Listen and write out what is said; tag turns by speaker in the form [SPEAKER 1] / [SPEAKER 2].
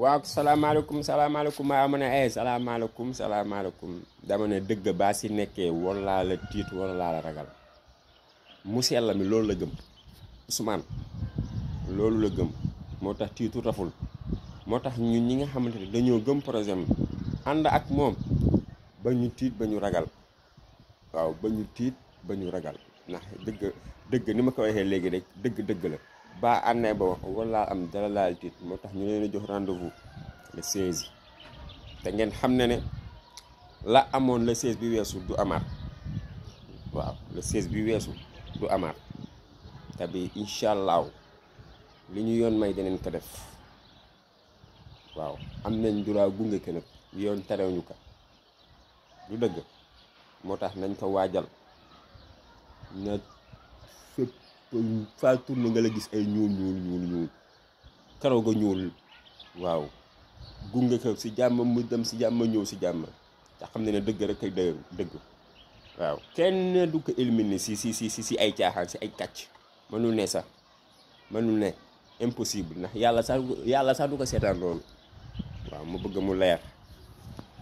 [SPEAKER 1] waaw salaamaaleykum maa ma ne salaamaaleykum dama ne dëgg baa si nekkee war laa la tiit war laa la ragal mu sell mi loolu la gëm Ousmane loolu la gëm moo tax tiitu raful moo tax ñun ñi nga xamante ne dañoo gëm projet mi ànd ak moom ba ñu tiit ba ñu ragal waaw ba ñu tiit ba ñu ragal ndax dëgg ni ma ko waxee léegi rek dëgg la baa àndee ba wax wala am dara laal tiit moo tax ñu leen a jox rendez-vous le 16 te ngeen xam ne la amoon le 16 bi weesu du amaat waaw le 16 bi weesu du amaat te bi incha allahu li ñu yoon may danañ ko def waaw am nañ droit gunge ko nag yoon terewuñu ko du dëgg moo tax nañ ko waajal na fépp faa tourné nga la gis ay ñuul karaw ga ñuul waaw gunge ko si jàmm mu dem si jàmm ñëw si jàmm te xam ne dëgg rek ay dëgg waaw kenn du ko éliminer si ay caaxaan si ay kàcc mënul ne sax mënul ne impossible ndax yàlla sax du ko seetaan loolu waaw mu bëgg mu leer